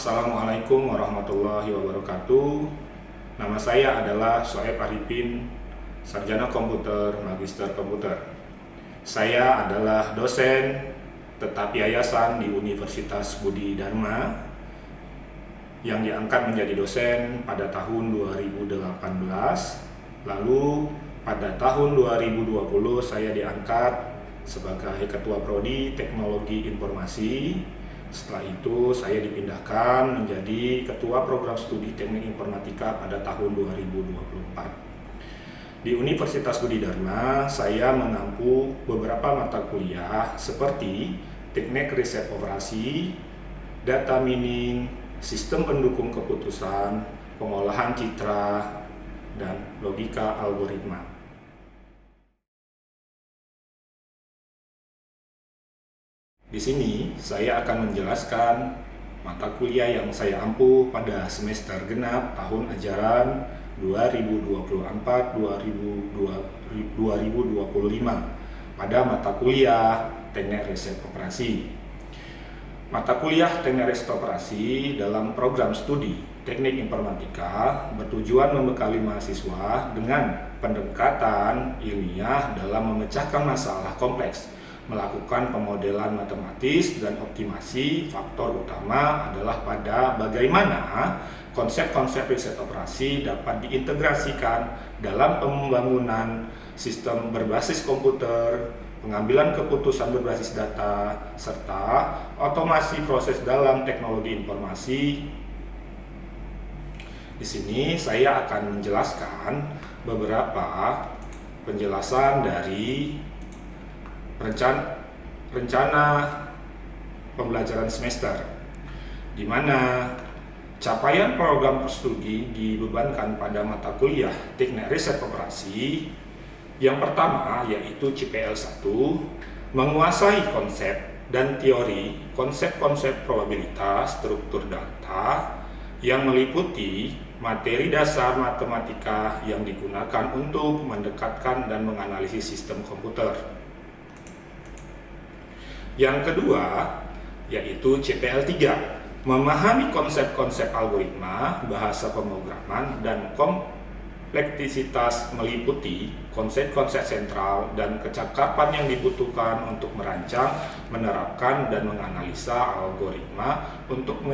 Assalamualaikum warahmatullahi wabarakatuh. Nama saya adalah Soeb Arifin, Sarjana Komputer, Magister Komputer. Saya adalah dosen tetap yayasan di Universitas Budi Dharma yang diangkat menjadi dosen pada tahun 2018. Lalu pada tahun 2020 saya diangkat sebagai Ketua Prodi Teknologi Informasi. Setelah itu saya dipindahkan menjadi Ketua Program Studi Teknik Informatika pada tahun 2024. Di Universitas Budi Dharma saya menempuh beberapa mata kuliah seperti Teknik Riset Operasi, Data Mining, Sistem Pendukung Keputusan, Pengolahan Citra, dan Logika Algoritma. Di sini saya akan menjelaskan mata kuliah yang saya ampuh pada semester genap tahun ajaran 2024-2025 pada mata kuliah Teknik Riset Operasi. Mata kuliah Teknik Riset Operasi dalam program studi Teknik Informatika bertujuan membekali mahasiswa dengan pendekatan ilmiah dalam memecahkan masalah kompleks, melakukan pemodelan matematis dan optimasi. Faktor utama adalah pada bagaimana konsep-konsep riset operasi dapat diintegrasikan dalam pembangunan sistem berbasis komputer, pengambilan keputusan berbasis data, serta otomasi proses dalam teknologi informasi. Di sini saya akan menjelaskan beberapa penjelasan dari rencana pembelajaran semester, di mana capaian program studi dibebankan pada mata kuliah Teknik Riset Operasi. Yang pertama yaitu CPL 1, menguasai konsep dan teori konsep-konsep probabilitas struktur data yang meliputi materi dasar matematika yang digunakan untuk mendekatkan dan menganalisis sistem komputer. Yang kedua yaitu CPL 3, memahami konsep-konsep algoritma, bahasa pemrograman, dan kompleksitas meliputi konsep-konsep sentral dan kecakapan yang dibutuhkan untuk merancang, menerapkan, dan menganalisa algoritma untuk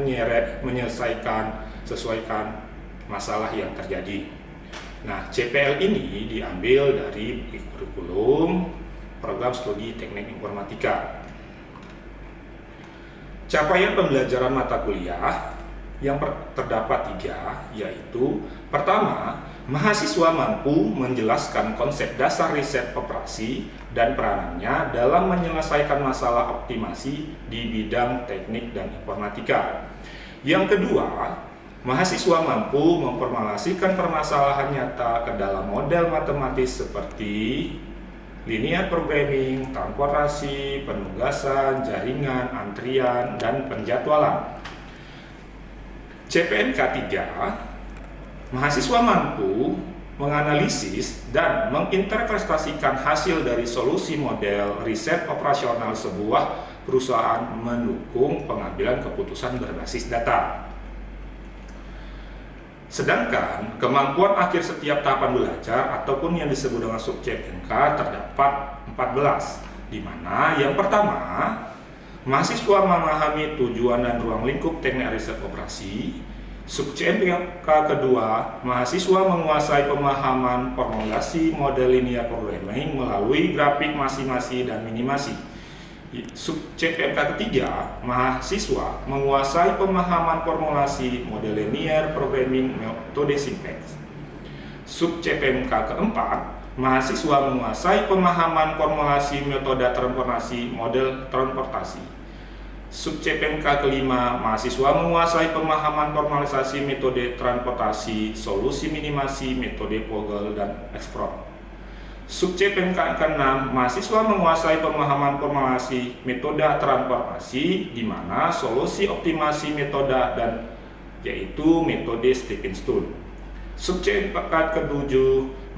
sesuaikan masalah yang terjadi. Nah, CPL ini diambil dari kurikulum program studi Teknik Informatika. Capaian pembelajaran mata kuliah yang terdapat 3, yaitu pertama, mahasiswa mampu menjelaskan konsep dasar riset operasi dan peranannya dalam menyelesaikan masalah optimasi di bidang teknik dan informatika. Yang kedua, mahasiswa mampu memformulasikan permasalahan nyata ke dalam model matematis seperti linear programming, transportasi, penugasan, jaringan, antrian, dan penjadwalan. CPNK 3, mahasiswa mampu menganalisis dan menginterpretasikan hasil dari solusi model riset operasional sebuah perusahaan mendukung pengambilan keputusan berbasis data. Sedangkan kemampuan akhir setiap tahapan belajar ataupun yang disebut dengan sub CPNK terdapat 14, di mana yang pertama, mahasiswa memahami tujuan dan ruang lingkup teknik riset operasi. Sub CPNK kedua, mahasiswa menguasai pemahaman formulasi model linear programming melalui grafik masing-masing dan minimasi. Sub CPNK ketiga, mahasiswa menguasai pemahaman formulasi model linear programming metode simplex. Sub CPNK keempat, mahasiswa menguasai pemahaman formulasi metode transportasi model transportasi. Sub CPNK kelima, mahasiswa menguasai pemahaman formalisasi metode transportasi, solusi minimasi, metode Vogel, dan Exprot. Sub CPNK ke-6, mahasiswa menguasai pemahaman formulasi metode transportasi, di mana solusi optimasi metode dan yaitu metode stepping stone. Sub CPNK ke-7,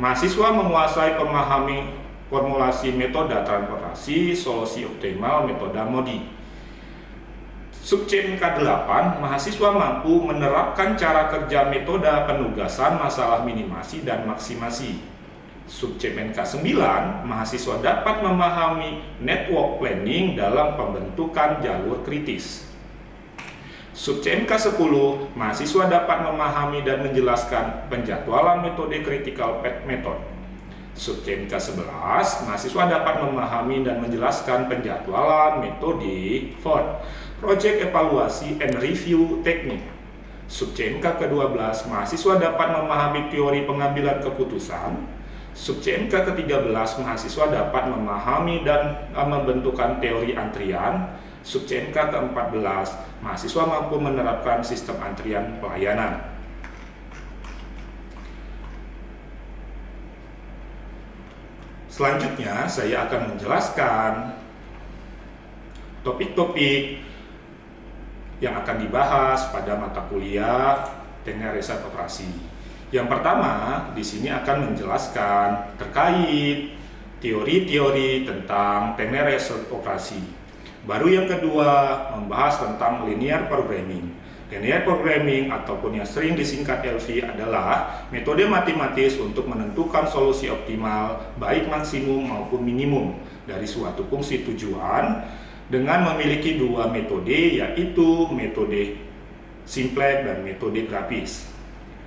mahasiswa menguasai pemahami formulasi metode transportasi, solusi optimal metode MODI. Subcem K8, mahasiswa mampu menerapkan cara kerja metode penugasan masalah minimasi dan maksimasi. Subcem K9, mahasiswa dapat memahami network planning dalam pembentukan jalur kritis. Subcem K10, mahasiswa dapat memahami dan menjelaskan penjadwalan metode critical path method. Subcem K11, mahasiswa dapat memahami dan menjelaskan penjadwalan metode FORT, Project Evaluasi and Review Technique. Subcem K12, mahasiswa dapat memahami teori pengambilan keputusan. Subcem K13, mahasiswa dapat memahami dan membentukkan teori antrian. Subcem K14, mahasiswa mampu menerapkan sistem antrian pelayanan. Selanjutnya, saya akan menjelaskan topik-topik yang akan dibahas pada mata kuliah Teknik Riset Operasi. Yang pertama, di sini akan menjelaskan terkait teori-teori tentang Teknik Riset Operasi. Baru yang kedua, membahas tentang linear programming. Linear programming ataupun yang sering disingkat LV adalah metode matematis untuk menentukan solusi optimal baik maksimum maupun minimum dari suatu fungsi tujuan dengan memiliki dua metode, yaitu metode simplex dan metode grafis.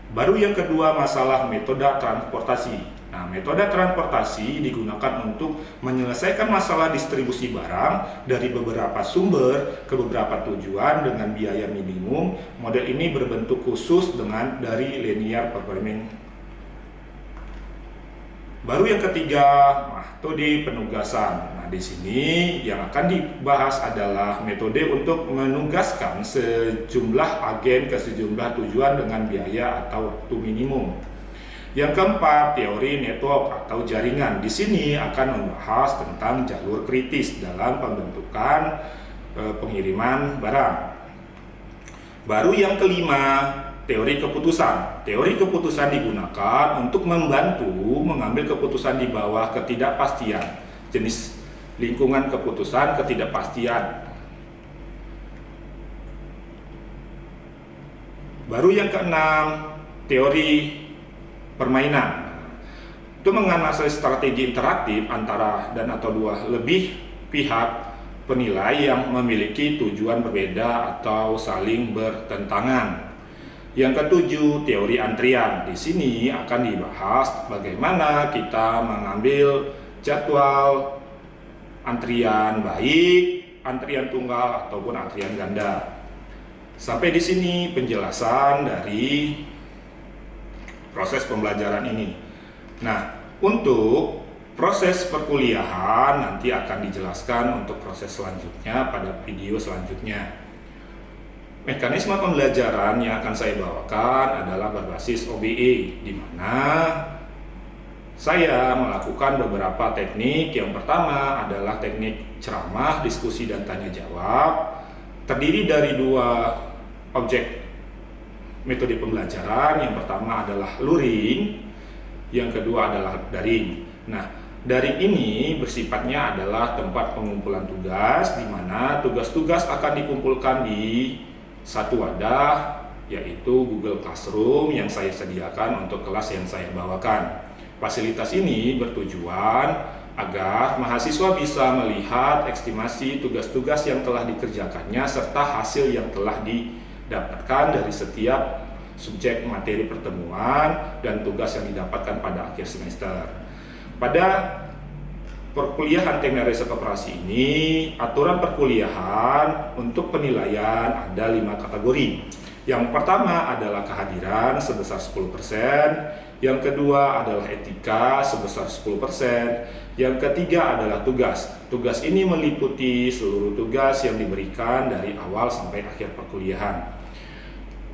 Baru yang kedua, masalah metode transportasi. Nah, metode transportasi digunakan untuk menyelesaikan masalah distribusi barang dari beberapa sumber ke beberapa tujuan dengan biaya minimum. Model ini berbentuk khusus dari linear programming. Baru yang ketiga, metode penugasan. Nah, di sini yang akan dibahas adalah metode untuk menugaskan sejumlah agen ke sejumlah tujuan dengan biaya atau waktu minimum. Yang keempat, teori network atau jaringan. Di sini akan membahas tentang jalur kritis dalam pembentukan pengiriman barang. Baru yang kelima, teori keputusan. Teori keputusan digunakan untuk membantu mengambil keputusan di bawah ketidakpastian. Jenis lingkungan keputusan ketidakpastian. Baru yang keenam, teori permainan. Itu menganalisis strategi interaktif antara dan atau dua lebih pihak penilai yang memiliki tujuan berbeda atau saling bertentangan. Yang ketujuh, teori antrian. Di sini akan dibahas bagaimana kita mengambil jadwal antrian, baik antrian tunggal ataupun antrian ganda. Sampai di sini penjelasan dari proses pembelajaran ini. Nah, untuk proses perkuliahan nanti akan dijelaskan untuk proses selanjutnya pada video selanjutnya. Mekanisme pembelajaran yang akan saya bawakan adalah berbasis OBE, di mana saya melakukan beberapa teknik. Yang pertama adalah teknik ceramah, diskusi, dan tanya jawab. Terdiri dari dua objek metode pembelajaran. Yang pertama adalah luring, yang kedua adalah daring. Nah, daring ini bersifatnya adalah tempat pengumpulan tugas, di mana tugas-tugas akan dikumpulkan di satu wadah, yaitu Google Classroom yang saya sediakan untuk kelas yang saya bawakan. Fasilitas ini bertujuan agar mahasiswa bisa melihat estimasi tugas-tugas yang telah dikerjakannya serta hasil yang telah dapatkan dari setiap subjek materi pertemuan dan tugas yang didapatkan pada akhir semester. Pada perkuliahan Teknik Riset Operasi ini, aturan perkuliahan untuk penilaian ada 5 kategori. Yang pertama adalah kehadiran sebesar 10%, yang kedua adalah etika sebesar 10%, yang ketiga adalah tugas. Tugas ini meliputi seluruh tugas yang diberikan dari awal sampai akhir perkuliahan.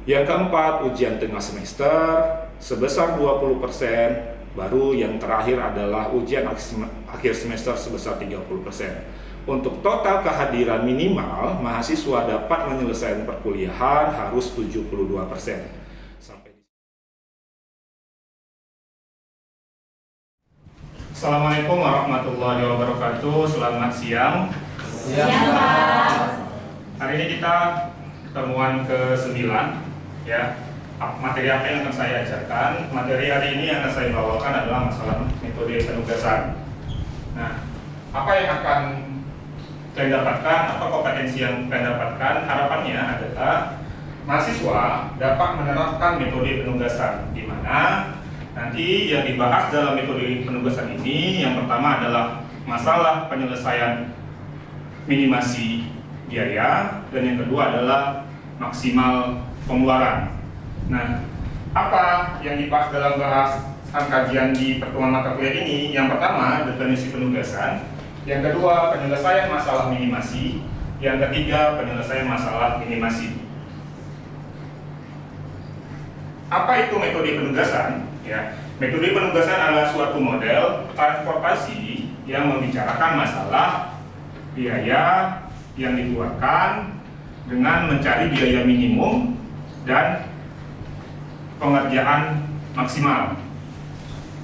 Yang keempat, ujian tengah semester sebesar 20%, baru yang terakhir adalah ujian akhir semester sebesar 30%. Untuk total kehadiran minimal, mahasiswa dapat menyelesaikan perkuliahan harus 72%. Assalamualaikum warahmatullahi wabarakatuh. Selamat siang. Siang, Pak. Hari ini kita pertemuan ke-9 ya. Materi apa yang akan saya ajarkan? Materi hari ini yang akan saya bawakan adalah masalah metode penugasan. Nah, apa yang akan kalian dapatkan, apa kompetensi yang kalian dapatkan? Harapannya adalah mahasiswa dapat menerapkan metode penugasan, di mana nanti yang dibahas dalam metode penugasan ini yang pertama adalah masalah penyelesaian minimasi biaya, dan yang kedua adalah maksimal pengeluaran. Nah, apa yang dibahas dalam bahasan kajian di pertemuan mata kuliah ini? Yang pertama, definisi penugasan. Yang kedua, penyelesaian masalah minimasi. Yang ketiga, penyelesaian masalah minimasi. Apa itu metode penugasan? Ya, metode penugasan adalah suatu model transportasi yang membicarakan masalah biaya yang dikeluarkan dengan mencari biaya minimum dan pengerjaan maksimal.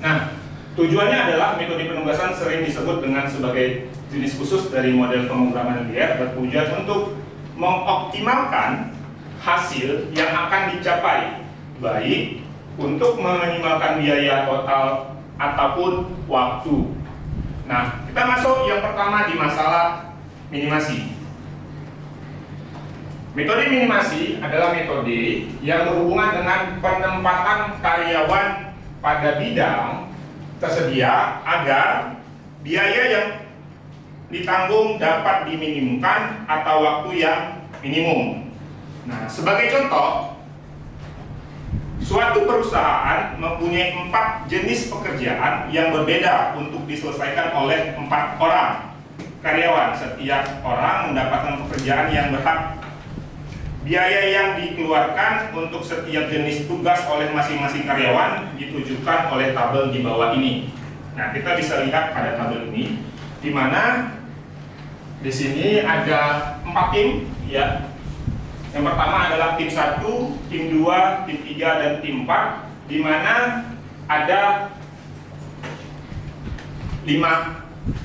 Nah, tujuannya adalah metode penugasan sering disebut dengan sebagai jenis khusus dari model pemrograman linear, bertujuan untuk mengoptimalkan hasil yang akan dicapai, baik untuk meminimalkan biaya total ataupun waktu. Nah, kita masuk yang pertama di masalah minimasi. Metode minimasi adalah metode yang berhubungan dengan penempatan karyawan pada bidang tersedia agar biaya yang ditanggung dapat diminimumkan atau waktu yang minimum. Nah, sebagai contoh, suatu perusahaan mempunyai 4 jenis pekerjaan yang berbeda untuk diselesaikan oleh 4 orang karyawan. Setiap orang mendapatkan pekerjaan yang berhak. Biaya yang dikeluarkan untuk setiap jenis tugas oleh masing-masing karyawan ditujukan oleh tabel di bawah ini. Nah, kita bisa lihat pada tabel ini, di mana di sini ada 4 tim, ya. Yang pertama adalah tim 1, tim 2, tim 3, dan tim 4, di mana ada 5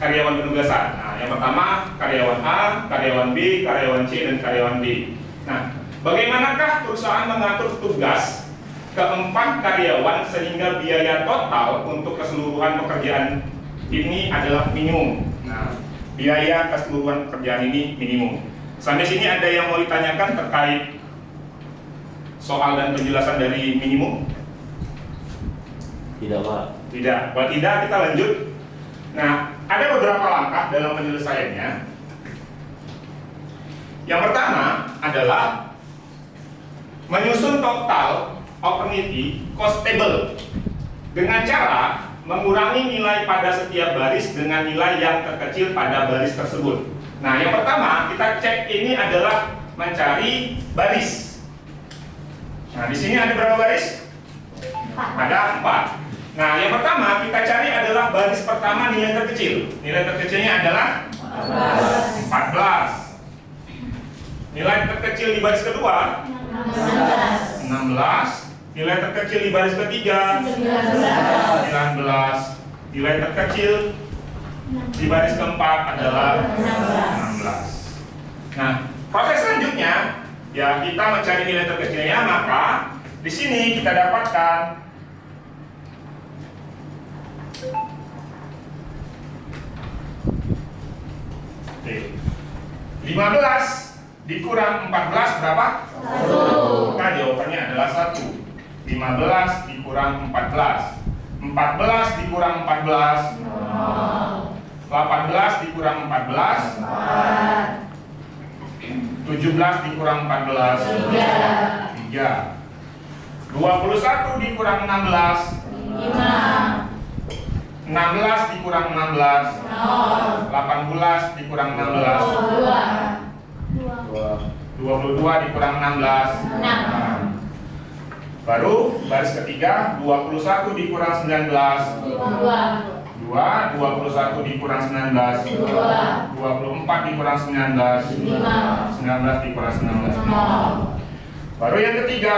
karyawan penugasan. Nah, yang pertama karyawan A, karyawan B, karyawan C, dan karyawan D. Nah, bagaimanakah perusahaan mengatur tugas keempat karyawan sehingga biaya total untuk keseluruhan pekerjaan ini adalah minimum? Nah, biaya keseluruhan pekerjaan ini minimum. Sampai sini ada yang mau ditanyakan terkait soal dan penjelasan dari minimum? Tidak, Pak. Tidak. Kalau tidak, kita lanjut. Nah, ada beberapa langkah dalam penyelesaiannya. Yang pertama adalah menyusun total opportunity cost table dengan cara mengurangi nilai pada setiap baris dengan nilai yang terkecil pada baris tersebut. Nah, yang pertama kita cek ini adalah mencari baris. Nah, di sini ada berapa baris? Ada 4. Nah, yang pertama kita cari adalah baris pertama nilai terkecil. Nilai terkecilnya adalah 14. Nilai terkecil di baris kedua 16. Nilai terkecil di baris ketiga 19. Nilai terkecil di baris keempat adalah 16. Nah, proses selanjutnya ya kita mencari nilai terkecilnya, maka di sini kita dapatkan oke, 15 dikurang 14 berapa? 1. Nah, jawabannya adalah 1. 15 dikurang 14. 14 dikurang 14. 18 dikurang 14. 17 dikurang 14. 3. 21 dikurang 16. 16 dikurang 16. 18 dikurang 16. 22 dikurang 16. Baru baris ketiga 21 dikurang 19. 2. 21 dikurang 19. 24 dikurang 19. 19 dikurang 19. Baru yang ketiga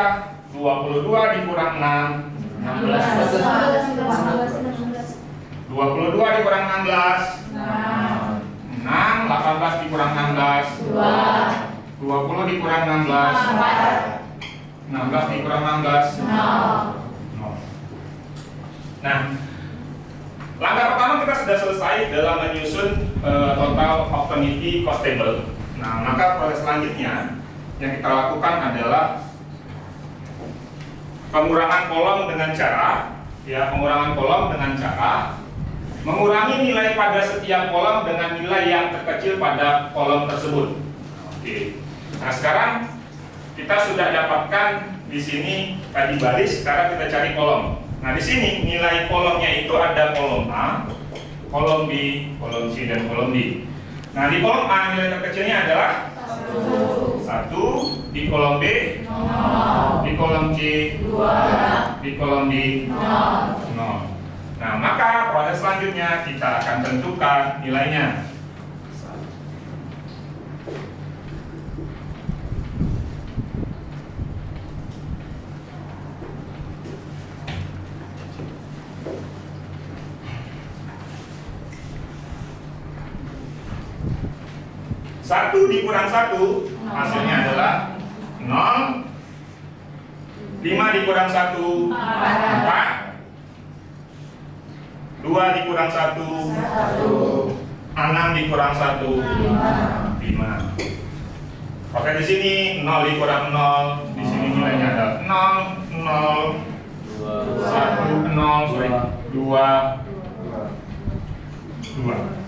22 dikurang 6. 22 dikurang 16. 6. 18 dikurang 16. 2. 20 dikurang 16. 16 dikurang 16. 0. Nah, langkah pertama kita sudah selesai dalam menyusun total opportunity cost table. Nah, maka proses selanjutnya yang kita lakukan adalah pengurangan kolom dengan cara mengurangi nilai pada setiap kolom dengan nilai yang terkecil pada kolom tersebut. Oke. Nah, sekarang kita sudah dapatkan di sini tadi baris, sekarang kita cari kolom. Nah, di sini nilai kolomnya itu ada kolom A, kolom B, kolom C, dan kolom D. Nah, di kolom A nilai terkecilnya adalah 1, di kolom B 0, di kolom C 2, di kolom D 0. Nah, maka proses selanjutnya kita akan tentukan nilainya. Satu dikurang 1 hasilnya adalah 0. 5 dikurang 1 4. 2 dikurang 1 6 dikurang 1 5. Oke, di sini 0 dikurang 0, di sini nilainya ada 0 0 1 0 2 2.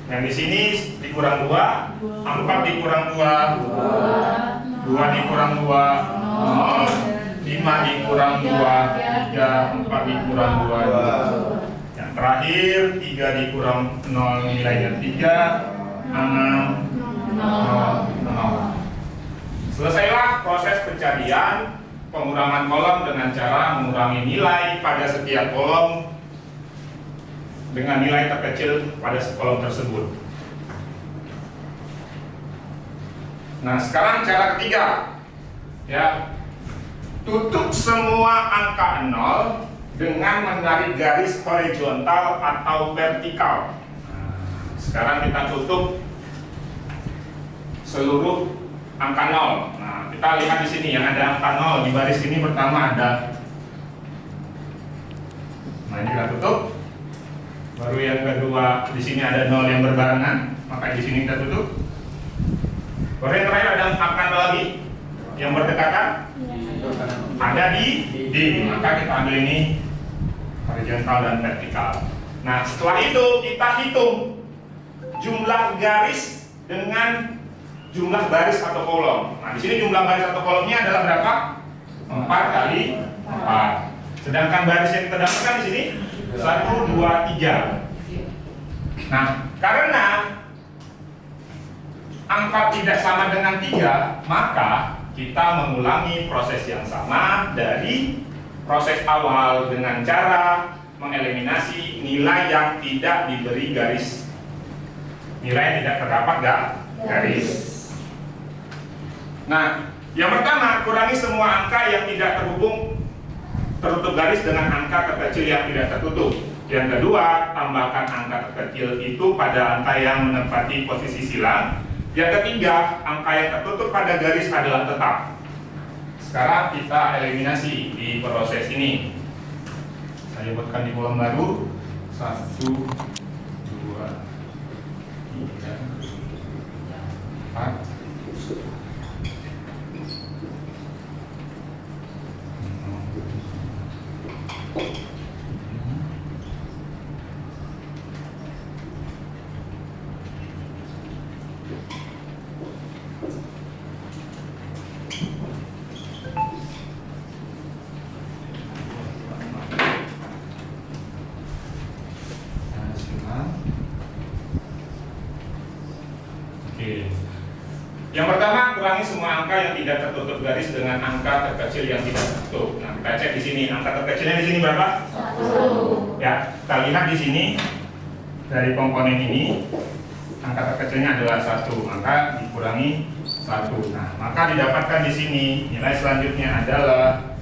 Yang di sini dikurang 2, 4 dikurang 2 dikurang 2 0, 5 dikurang 2 3, 4 dikurang 2 2. Yang terakhir 3 dikurang 0 nilainya 3 6 0 0. Selesailah proses pencarian pengurangan kolom dengan cara mengurangi nilai pada setiap kolom dengan nilai terkecil pada kolom tersebut. Nah, sekarang cara ketiga, ya, tutup semua angka 0 dengan menarik garis horizontal atau vertikal. Nah, sekarang kita tutup seluruh angka 0. Nah, kita lihat di sini yang ada angka 0 di baris ini pertama ada. Nah, ini kita tutup. Baru yang kedua di sini ada 0 yang berbarengan, maka di sini kita tutup. Baru yang terakhir ada angka 0 lagi yang berdekatan, ada di D, maka kita ambil ini horizontal dan vertikal. Nah, setelah itu kita hitung jumlah garis dengan jumlah baris atau kolom. Nah, di sini jumlah baris atau kolomnya adalah berapa? 4 kali 4. Sedangkan baris yang kita dapatkan di sini 1 2 3. Nah, karena angka tidak sama dengan 3, maka kita mengulangi proses yang sama dari proses awal dengan cara mengeliminasi nilai yang tidak diberi garis, nilai yang tidak terdapat garis. Nah, yang pertama, kurangi semua angka yang tidak tertutup garis dengan angka terkecil yang tidak tertutup. Yang kedua, tambahkan angka terkecil itu pada angka yang menempati posisi silang. Yang ketiga, angka yang tertutup pada garis adalah tetap. Sekarang kita eliminasi di proses ini. Saya buatkan di kolom baru 1 2 3 4. Yang pertama, kurangi semua angka yang tidak tertutup garis dengan angka terkecil yang tidak tertutup. Nah, kita cek di sini, angka terkecilnya di sini berapa? 1. Ya, kita lihat di sini dari komponen ini, angka terkecilnya adalah 1, maka dikurangi 1. Nah, maka didapatkan di sini nilai selanjutnya adalah 1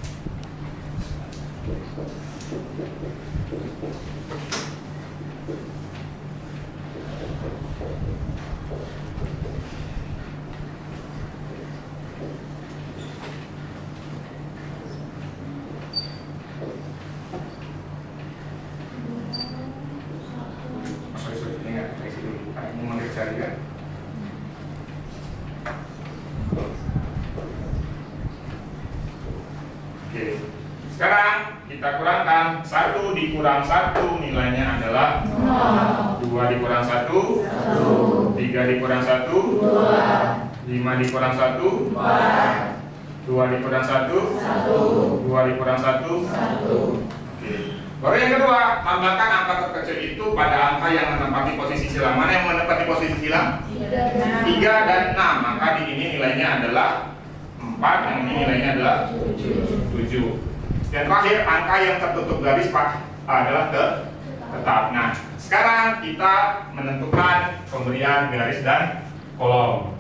Sekarang kita kurangkan 1 dikurang 1 nilainya adalah 2 dikurang 1, 3 dikurang 1, 5 dikurang 1, 2 dikurang 1, 2 dikurang 1. Oke. Baru yang kedua, tambahkan angka terkecil itu pada angka yang menempati posisi silang. Mana yang menempati posisi silang? 3 dan 6. Maka di ini nilainya adalah 4, yang ini nilainya adalah 7. Dan terakhir, angka yang tertutup garis adalah tetap. Nah, sekarang kita menentukan pemberian garis dan kolom.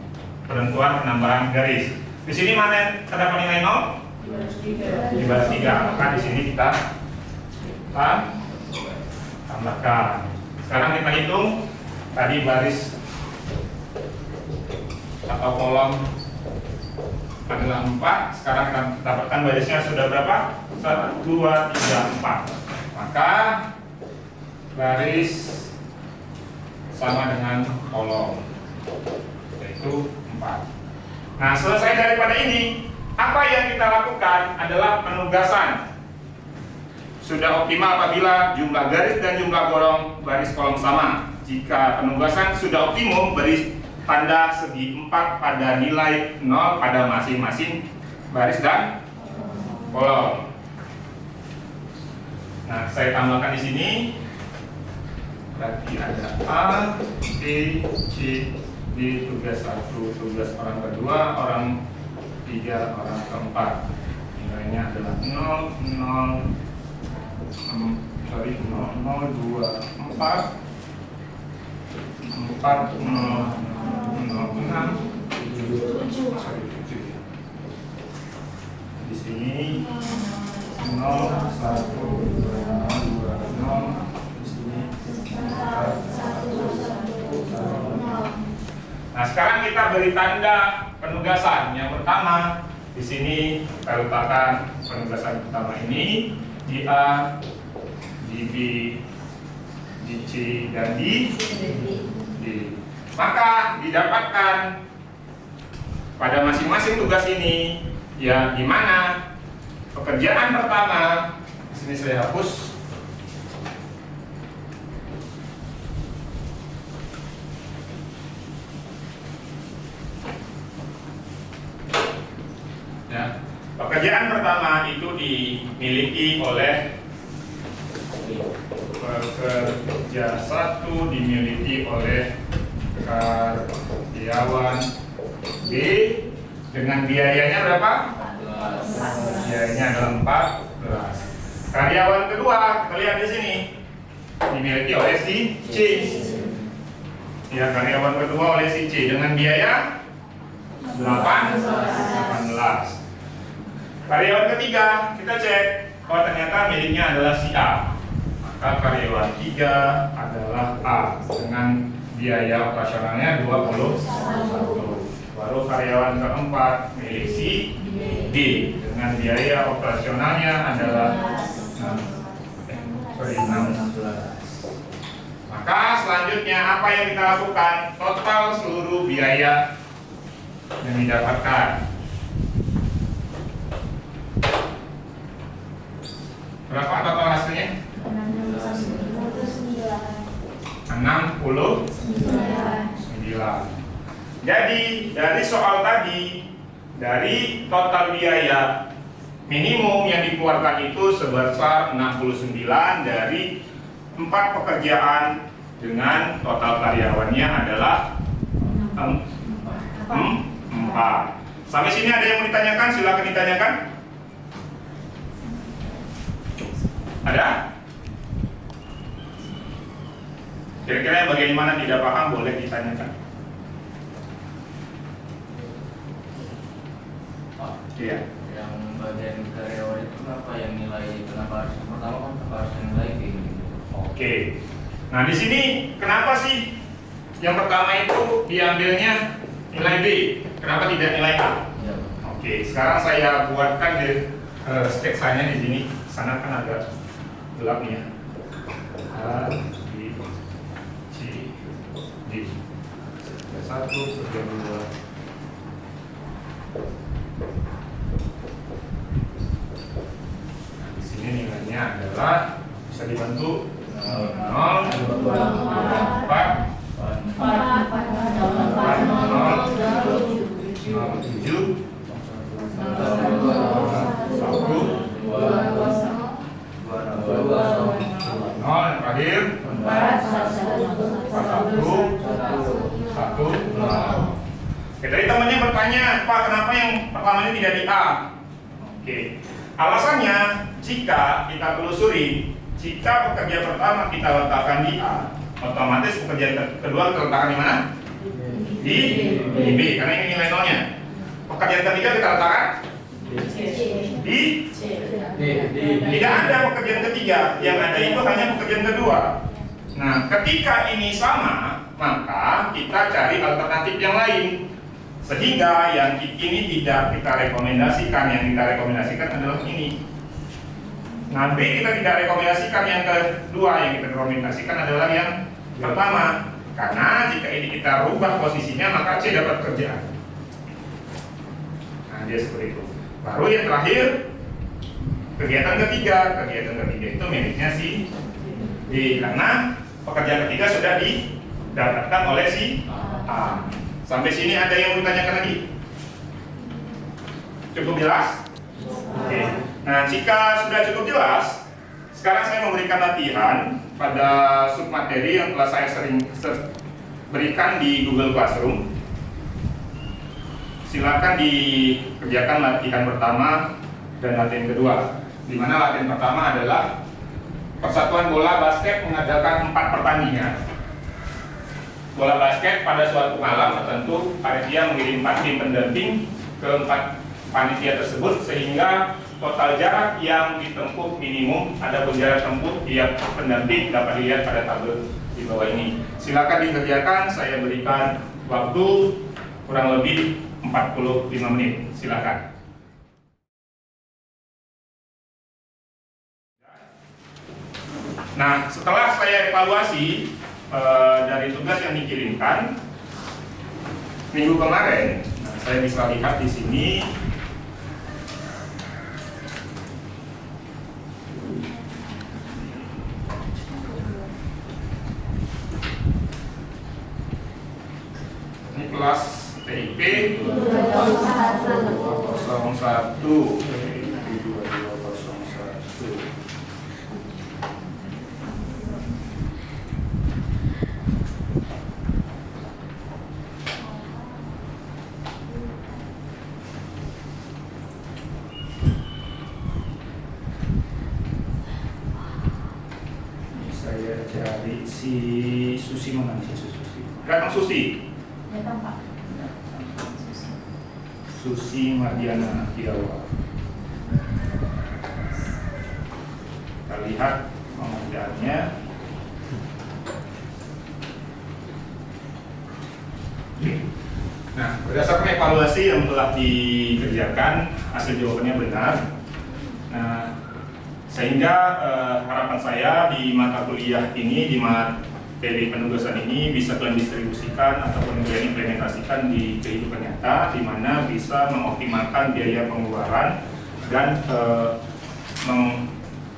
Penentuan penambahan garis. Di sini mana terdapat nilai 0? Di baris 3. Maka di sini kita tambahkan. Sekarang kita hitung tadi baris atau kolom adalah 4. Sekarang kita dapatkan barisnya sudah berapa? 1, 2, 3, 4. Maka baris sama dengan kolom, yaitu 4. Nah, selesai daripada ini, apa yang kita lakukan adalah penugasan. Sudah optimal apabila jumlah garis dan jumlah baris kolom sama. Jika penugasan sudah optimum, beri tanda segi 4 pada nilai 0 pada masing-masing baris dan kolom. Nah, saya tambahkan di sini. Berarti ada A, B, C, D, tugas 1, tugas orang kedua, orang 3, orang keempat. Nilainya adalah 0, 0, 0, 2, 4, 4, 0, 6, 7. Di sini 0, 1, 2, 0. Di sini 1. Nah, sekarang kita beri tanda penugasan. Yang pertama, di sini kita letakkan penugasan pertama ini di A, di B, di C, dan di D. Maka didapatkan pada masing-masing tugas ini, ya, di mana pekerjaan pertama, di sini saya hapus. Ya, pekerjaan pertama itu dimiliki oleh pekerja 1 dimiliki oleh karyawan B dengan biayanya berapa? Biayanya adalah 14. Karyawan kedua, kita lihat di sini, dimiliki oleh si C. Ya, karyawan kedua oleh si C dengan biaya 18. Karyawan ketiga, kita cek, oh ternyata miliknya adalah si A. Maka karyawan 3 adalah A dengan biaya operasionalnya 21. Baru karyawan keempat milik si D dengan biaya operasionalnya adalah 16. Maka selanjutnya apa yang kita lakukan? Total seluruh biaya yang didapatkan. Berapa total hasilnya? 69. Jadi dari soal tadi, dari total biaya minimum yang dikeluarkan itu sebesar 69 dari 4 pekerjaan dengan total karyawannya adalah 4. Sampai sini ada yang mau ditanyakan? Silakan ditanyakan. Ada? Kira-kira bagian mana tidak paham boleh ditanyakan. Iya. Yang bagian karyawan itu apa yang nilai, kenapa harus pertama kan harus nilai kayak gitu. Oke. Nah, di sini kenapa sih yang pertama itu diambilnya nilai B? Kenapa tidak nilai A? Ya. Oke, sekarang saya buatkan di sketsanya di sini. Sana kan agak gelap nih ya. A, B, C, D. 1, 2. sini nilainya adalah bisa dibantu 0, 4, 07, 1, 0 yang terakhir 1, 0. Oke, tadi temannya bertanya, Pak, kenapa yang pertama ini tidak di A? Oke, alasannya jika kita telusuri, jika pekerjaan pertama kita letakkan di A, otomatis pekerjaan kedua kita letakkan di mana? Di B, karena ini nilai nolnya. Pekerjaan ketiga kita letakkan di tidak ada pekerjaan ketiga, yang ada itu hanya pekerjaan kedua. Nah, ketika ini sama, maka kita cari alternatif yang lain. Sehingga yang ini tidak kita rekomendasikan, yang kita rekomendasikan adalah ini. Nah, B kita tidak rekomendasikan yang kedua, yang kita rekomendasikan adalah yang pertama. Karena jika ini kita rubah posisinya, maka C dapat kerjaan. Nah, dia seperti itu. Baru yang terakhir, kegiatan ketiga. Kegiatan ketiga itu miliknya si D, karena pekerjaan ketiga sudah didapatkan oleh si A. Sampai sini ada yang mau ditanyakan lagi? Cukup jelas? Oke. Nah, jika sudah cukup jelas, sekarang saya memberikan latihan pada submateri yang telah saya sering berikan di Google Classroom. Silakan dikerjakan latihan pertama dan latihan kedua. Di mana latihan pertama adalah Persatuan Bola Basket mengadakan 4 pertandingan. Bola basket pada suatu malam tertentu, panitia mengirim 4 tim pendamping ke 4 panitia tersebut, sehingga total jarak yang ditempuh minimum, adapun jarak tempuh tiap pendamping dapat dilihat pada tabel di bawah ini. Silakan dikerjakan, saya berikan waktu kurang lebih 45 menit. Silakan. Nah, setelah saya evaluasi dari tugas yang dikirimkan minggu kemarin, nah, saya bisa lihat di sini ini kelas TIP 201. Saya cari si Susi, mana si Susi? Datang Susi. Datang Pak. Susi Mardiana Tiawa. Kita lihat pengerjaannya. Nah, berdasarkan evaluasi yang telah dikerjakan, hasil jawabannya benar. Nah, sehingga harapan saya di mata kuliah ini, di materi penugasan ini bisa kalian distribusikan ataupun kalian implementasikan di kehidupan nyata, di mana bisa mengoptimalkan biaya pengeluaran dan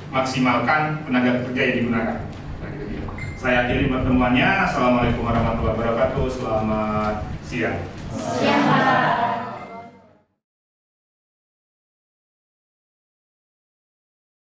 memaksimalkan tenaga kerja yang digunakan. Saya akhiri pertemuannya. Assalamualaikum warahmatullahi wabarakatuh. Selamat siang. Siang Pak.